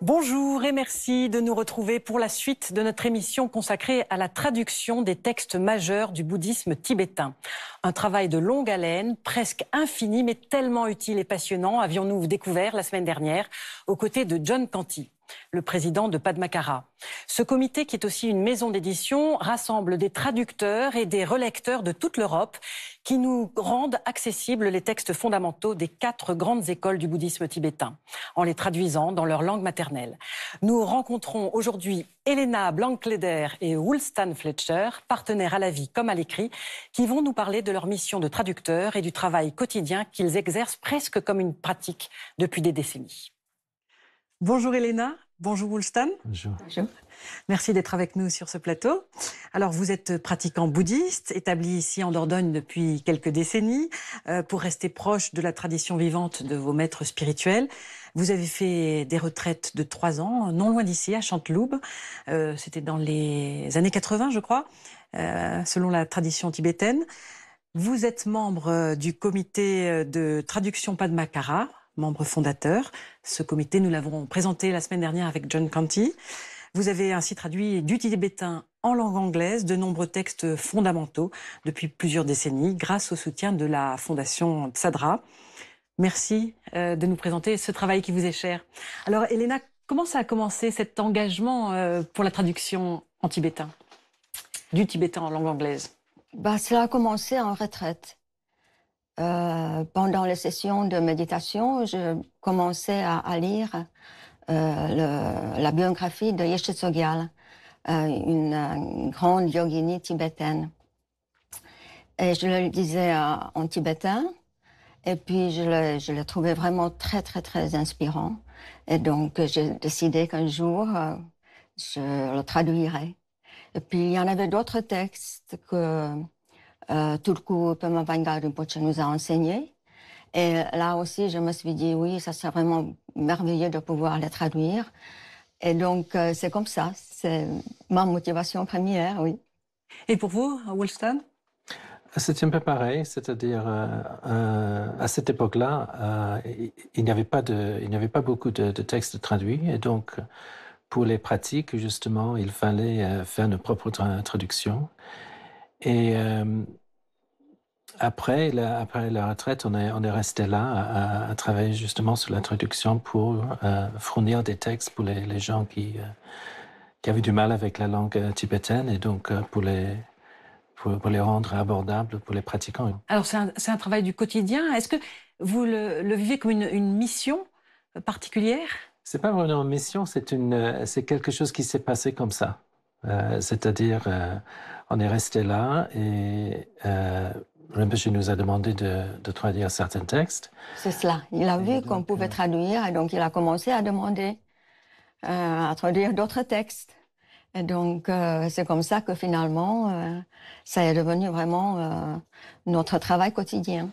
Bonjour et merci de nous retrouver pour la suite de notre émission consacrée à la traduction des textes majeurs du bouddhisme tibétain. Un travail de longue haleine, presque infini, mais tellement utile et passionnant, avions-nous découvert la semaine dernière, aux côtés de John Canty, le président de Padmakara. Ce comité, qui est aussi une maison d'édition, rassemble des traducteurs et des relecteurs de toute l'Europe qui nous rendent accessibles les textes fondamentaux des 4 grandes écoles du bouddhisme tibétain, en les traduisant dans leur langue maternelle. Nous rencontrons aujourd'hui Elena Blankleder et Woolstan Fletcher, partenaires à la vie comme à l'écrit, qui vont nous parler de leur mission de traducteurs et du travail quotidien qu'ils exercent presque comme une pratique depuis des décennies. Bonjour Elena, bonjour Woolstan. Bonjour. Bonjour. Merci d'être avec nous sur ce plateau. Alors, vous êtes pratiquant bouddhiste, établi ici en Dordogne depuis quelques décennies, pour rester proche de la tradition vivante de vos maîtres spirituels. Vous avez fait des retraites de 3 ans, non loin d'ici, à Chanteloube. C'était dans les années 80, je crois, selon la tradition tibétaine. Vous êtes membre du comité de traduction Padmakara, membre fondateur. Ce comité, nous l'avons présenté la semaine dernière avec John Canty. Vous avez ainsi traduit du tibétain en langue anglaise de nombreux textes fondamentaux depuis plusieurs décennies grâce au soutien de la Fondation Tsadra. Merci de nous présenter ce travail qui vous est cher. Alors Elena, comment ça a commencé cet engagement pour la traduction en tibétain, du tibétain en langue anglaise? Cela a commencé en retraite. Pendant les sessions de méditation, je commençais à lire la biographie de Yeshe Tsogyal, une grande yogini tibétaine. Et je le lisais en tibétain, et puis je le trouvais vraiment très, très, très inspirant. Et donc, j'ai décidé qu'un jour, je le traduirais. Et puis, il y en avait d'autres textes que Tulku Pema Vanga Rinpoche nous a enseignés. Et là aussi, je me suis dit, oui, ça serait vraiment merveilleux de pouvoir les traduire. Et donc, c'est comme ça. C'est ma motivation première, oui. Et pour vous, Woolstan? C'est un peu pareil, c'est-à-dire à cette époque-là, il n'y avait pas beaucoup de textes traduits, et donc pour les pratiques, justement, il fallait faire nos propres traductions. Et après la retraite, on est resté là à travailler justement sur la traduction pour fournir des textes pour les gens qui avaient du mal avec la langue tibétaine, et donc pour les rendre abordables pour les pratiquants. Alors c'est un travail du quotidien. Est-ce que vous le vivez comme une mission particulière? C'est pas vraiment une mission, c'est quelque chose qui s'est passé comme ça. C'est-à-dire, on est resté là et Rinpoche nous a demandé de traduire certains textes. C'est cela. Il a vu qu'on pouvait traduire, et donc il a commencé à demander à traduire d'autres textes. Et donc, c'est comme ça que finalement, ça est devenu vraiment notre travail quotidien.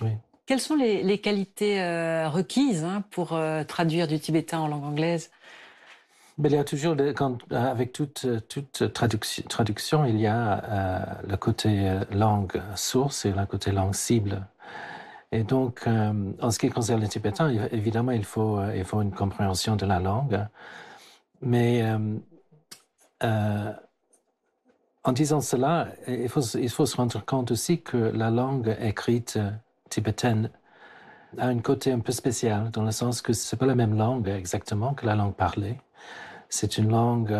Oui. Quelles sont les qualités requises pour traduire du tibétain en langue anglaise? Mais il y a toujours, avec toute traduction, il y a le côté langue source et le côté langue cible. Et donc, en ce qui concerne le tibétain, évidemment, il faut une compréhension de la langue. Mais en disant cela, il faut se rendre compte aussi que la langue écrite tibétaine a un côté un peu spécial, dans le sens que c'est pas la même langue exactement que la langue parlée. C'est une langue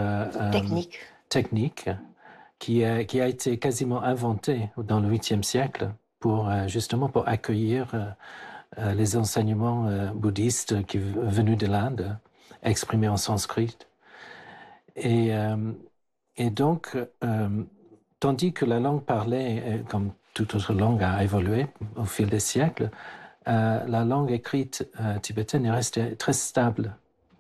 technique qui a été quasiment inventée dans le 8e siècle justement pour accueillir les enseignements bouddhistes qui venus de l'Inde, exprimés en sanskrit. Et donc, tandis que la langue parlée, comme toute autre langue, a évolué au fil des siècles, la langue écrite tibétaine est restée très stable.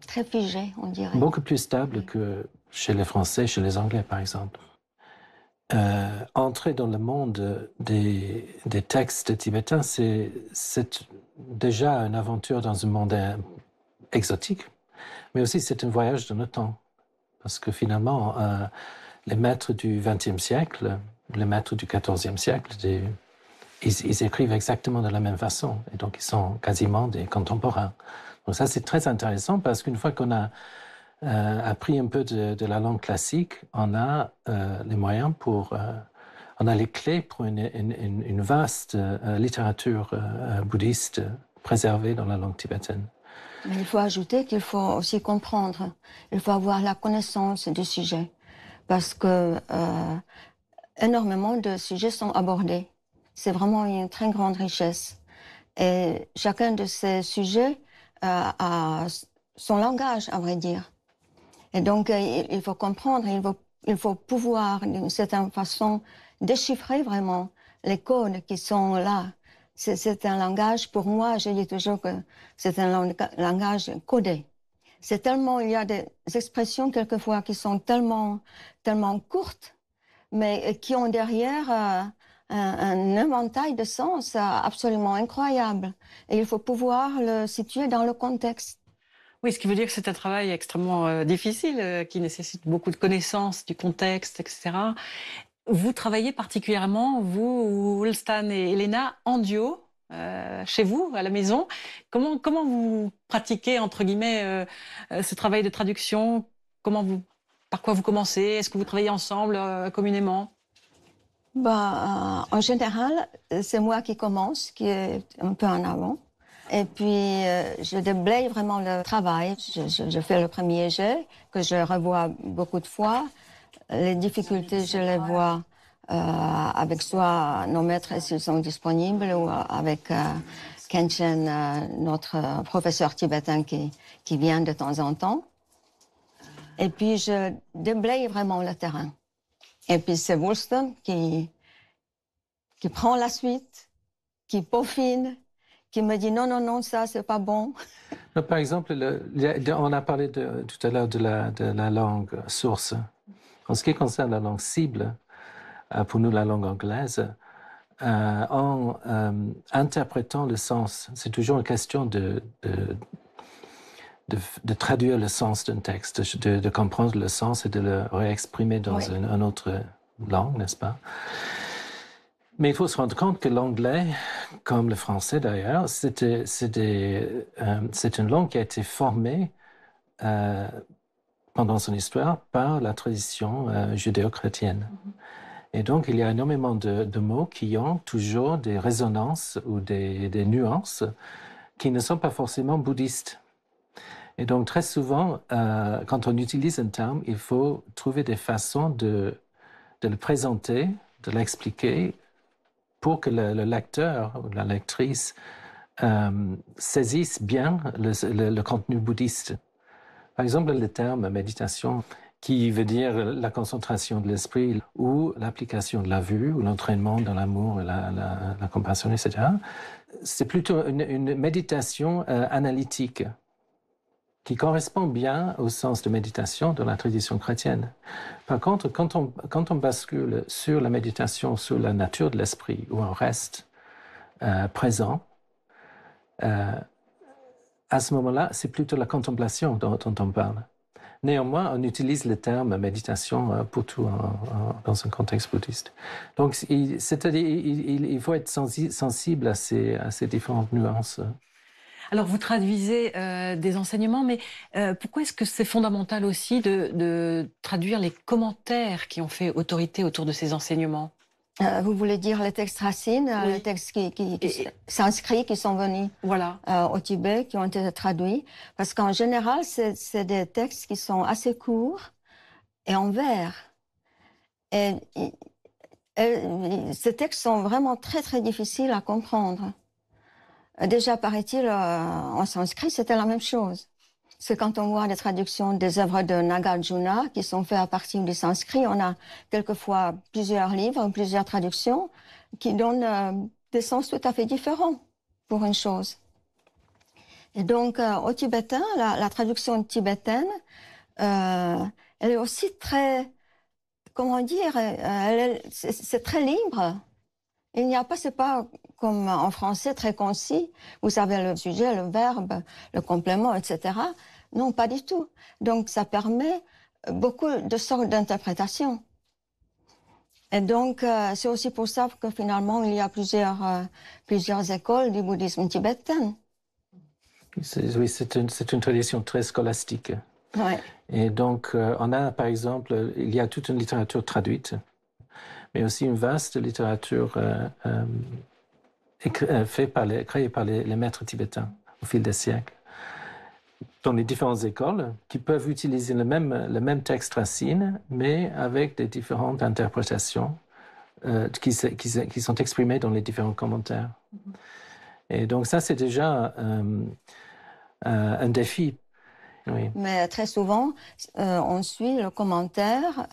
Très figée, on dirait. Beaucoup plus stable que chez les Français, chez les Anglais, par exemple. Entrer dans le monde des textes tibétains, c'est déjà une aventure dans un monde exotique, mais aussi c'est un voyage dans le temps. Parce que finalement, les maîtres du XXe siècle, les maîtres du XIVe siècle, ils écrivent exactement de la même façon, et donc ils sont quasiment des contemporains. Donc ça, c'est très intéressant parce qu'une fois qu'on a appris un peu de la langue classique, on a les moyens on a les clés pour une vaste littérature bouddhiste préservée dans la langue tibétaine. Mais il faut ajouter qu'il faut aussi comprendre, il faut avoir la connaissance du sujet, parce que énormément de sujets sont abordés. C'est vraiment une très grande richesse. Et chacun de ces sujets a son langage, à vrai dire. Et donc, il faut comprendre, il faut pouvoir, d'une certaine façon, déchiffrer vraiment les codes qui sont là. C'est un langage, pour moi, je dis toujours que c'est un langage codé. C'est tellement, il y a des expressions quelquefois qui sont tellement courtes, mais qui ont derrière un éventail de sens absolument incroyable. Et il faut pouvoir le situer dans le contexte. Oui, ce qui veut dire que c'est un travail extrêmement difficile, qui nécessite beaucoup de connaissances du contexte, etc. Vous travaillez particulièrement, vous, Ulstan et Elena, en duo, chez vous, à la maison. Comment vous pratiquez, entre guillemets, ce travail de traduction? Par quoi vous commencez? Est-ce que vous travaillez ensemble, communément? En général, c'est moi qui commence, qui est un peu en avant. Et puis, je déblaye vraiment le travail. Je fais le premier jet, que je revois beaucoup de fois. Les difficultés, je les vois avec soit nos maîtres s'ils sont disponibles ou avec Kenshin, notre professeur tibétain qui vient de temps en temps. Et puis, je déblaye vraiment le terrain. Et puis, c'est Woolston qui prend la suite, qui peaufine, qui me dit non, ça, c'est pas bon. Par exemple, on a parlé tout à l'heure de la langue source. En ce qui concerne la langue cible, pour nous, la langue anglaise, en interprétant le sens, c'est toujours une question de traduire le sens d'un texte, de comprendre le sens et de le réexprimer dans une autre langue, n'est-ce pas? Mais il faut se rendre compte que l'anglais, comme le français d'ailleurs, c'est une langue qui a été formée pendant son histoire par la tradition judéo-chrétienne. Et donc, il y a énormément de mots qui ont toujours des résonances ou des nuances qui ne sont pas forcément bouddhistes. Et donc, très souvent, quand on utilise un terme, il faut trouver des façons de le présenter, de l'expliquer, pour que le lecteur ou la lectrice saisisse bien le contenu bouddhiste. Par exemple, le terme méditation, qui veut dire la concentration de l'esprit ou l'application de la vue ou l'entraînement dans l'amour, la compassion, etc. C'est plutôt une méditation analytique qui correspond bien au sens de méditation dans la tradition chrétienne. Par contre, quand on bascule sur la méditation, sur la nature de l'esprit, où on reste présent, à ce moment-là, c'est plutôt la contemplation dont on parle. Néanmoins, on utilise le terme méditation pour tout dans un contexte bouddhiste. Donc, c'est-à-dire, il faut être sensible à ces différentes nuances. Alors, vous traduisez des enseignements, mais pourquoi est-ce que c'est fondamental aussi de traduire les commentaires qui ont fait autorité autour de ces enseignements? Vous voulez dire les textes racines, Oui. les textes qui s'inscrits, qui sont venus Voilà. Au Tibet, qui ont été traduits? Parce qu'en général, c'est des textes qui sont assez courts et en vers. Et ces textes sont vraiment très, très difficiles à comprendre. Déjà, paraît-il, en sanskrit, c'était la même chose. C'est quand on voit les traductions des œuvres de Nagarjuna qui sont faites à partir du sanskrit, on a quelquefois plusieurs livres, plusieurs traductions qui donnent des sens tout à fait différents pour une chose. Et donc, au tibétain, la traduction tibétaine, elle est aussi très, comment dire, c'est très libre. Il n'y a pas, c'est pas comme en français très concis. Vous avez le sujet, le verbe, le complément, etc. Non, pas du tout. Donc, ça permet beaucoup de sortes d'interprétations. Et donc, c'est aussi pour ça que finalement, il y a plusieurs écoles du bouddhisme tibétain. Oui, c'est une tradition très scolastique. Ouais. Et donc, on a, par exemple, il y a toute une littérature traduite, mais aussi une vaste littérature créée par les maîtres tibétains au fil des siècles, dans les différentes écoles, qui peuvent utiliser le même texte racine, mais avec des différentes interprétations qui sont exprimées dans les différents commentaires. Et donc ça, c'est déjà un défi. Oui. Mais très souvent, on suit le commentaire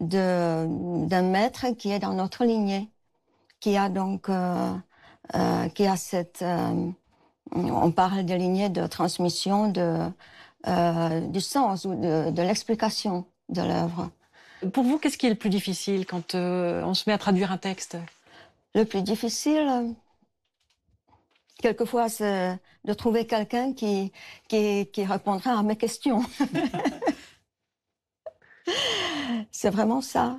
d'un maître qui est dans notre lignée, qui a donc qui a cette... on parle de lignée de transmission du sens ou de l'explication de l'œuvre. Pour vous, qu'est-ce qui est le plus difficile quand on se met à traduire un texte? Le plus difficile, quelquefois, c'est de trouver quelqu'un qui répondra à mes questions. C'est vraiment ça.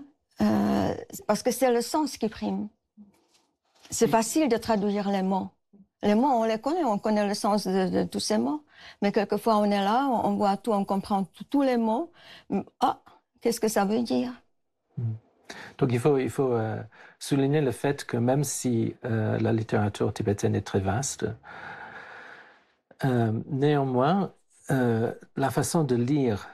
Parce que c'est le sens qui prime. C'est facile de traduire les mots. Les mots, on connaît le sens de tous ces mots. Mais quelquefois, on est là, on voit tout, on comprend tous les mots. Ah, qu'est-ce que ça veut dire? Donc il faut souligner le fait que même si la littérature tibétaine est très vaste, néanmoins, la façon de lire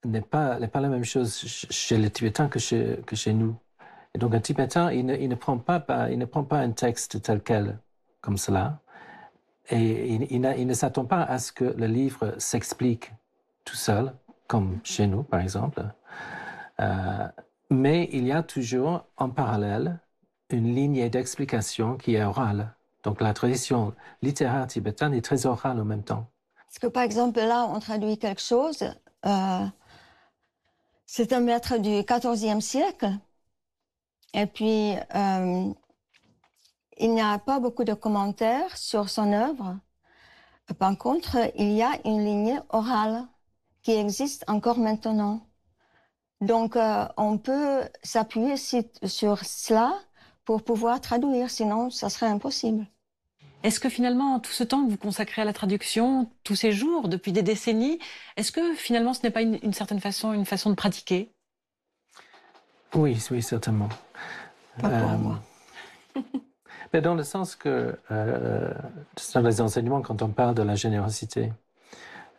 n'est pas la même chose chez les Tibétains que chez nous. Et donc un Tibétain, il ne prend pas un texte tel quel, comme cela, et il ne s'attend pas à ce que le livre s'explique tout seul, comme chez nous, par exemple. Mais il y a toujours, en parallèle, une lignée d'explication qui est orale. Donc la tradition littéraire tibétaine est très orale en même temps. Parce que, par exemple, là, on traduit quelque chose. C'est un maître du XIVe siècle. Et puis, il n'y a pas beaucoup de commentaires sur son œuvre. Par contre, il y a une lignée orale qui existe encore maintenant. Donc, on peut s'appuyer sur cela pour pouvoir traduire, sinon ça serait impossible. Est-ce que finalement, tout ce temps que vous consacrez à la traduction, tous ces jours, depuis des décennies, est-ce que finalement ce n'est pas une certaine façon, une façon de pratiquer? Oui, certainement. Pas pour moi. Mais dans le sens que, dans les enseignements, quand on parle de la générosité,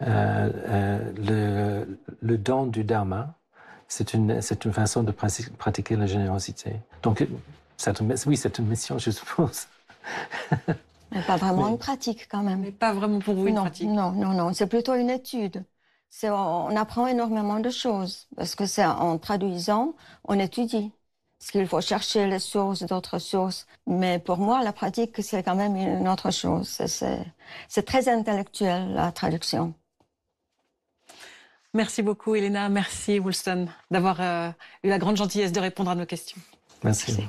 le don du dharma, c'est une façon de pratiquer la générosité. Donc, oui, c'est une mission, je suppose. Mais pas vraiment une pratique, quand même. Mais pas vraiment pour vous une pratique? Non. C'est plutôt une étude. On apprend énormément de choses. Parce que c'est en traduisant, on étudie. Parce qu'il faut chercher les sources d'autres sources. Mais pour moi, la pratique, c'est quand même une autre chose. C'est très intellectuel, la traduction. Merci beaucoup, Elena. Merci, Woolston, d'avoir eu la grande gentillesse de répondre à nos questions. Merci.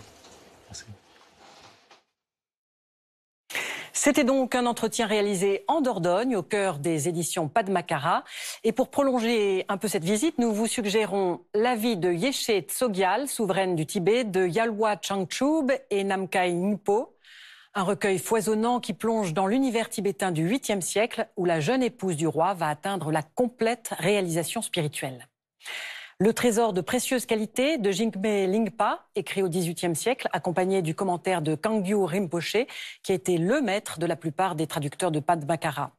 C'était donc un entretien réalisé en Dordogne, au cœur des éditions Padmakara. Et pour prolonger un peu cette visite, nous vous suggérons la vie de Yeshe Tsogyal, souveraine du Tibet, de Yalwa Changchub et Namkhai Ngpo. Un recueil foisonnant qui plonge dans l'univers tibétain du 8e siècle, où la jeune épouse du roi va atteindre la complète réalisation spirituelle. Le trésor de précieuse qualité de Jigme Lingpa, écrit au XVIIIe siècle, accompagné du commentaire de Kangyu Rinpoche, qui a été le maître de la plupart des traducteurs de Padmakara.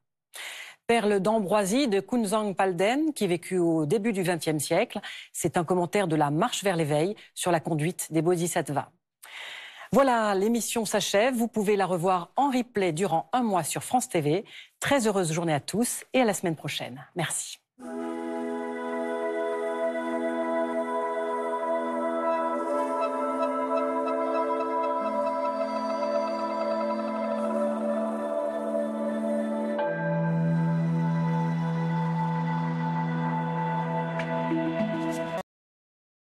Perle d'ambroisie de Kunzang Palden, qui vécut au début du XXe siècle. C'est un commentaire de la marche vers l'éveil sur la conduite des bodhisattvas. Voilà, l'émission s'achève. Vous pouvez la revoir en replay durant un mois sur France TV. Très heureuse journée à tous et à la semaine prochaine. Merci.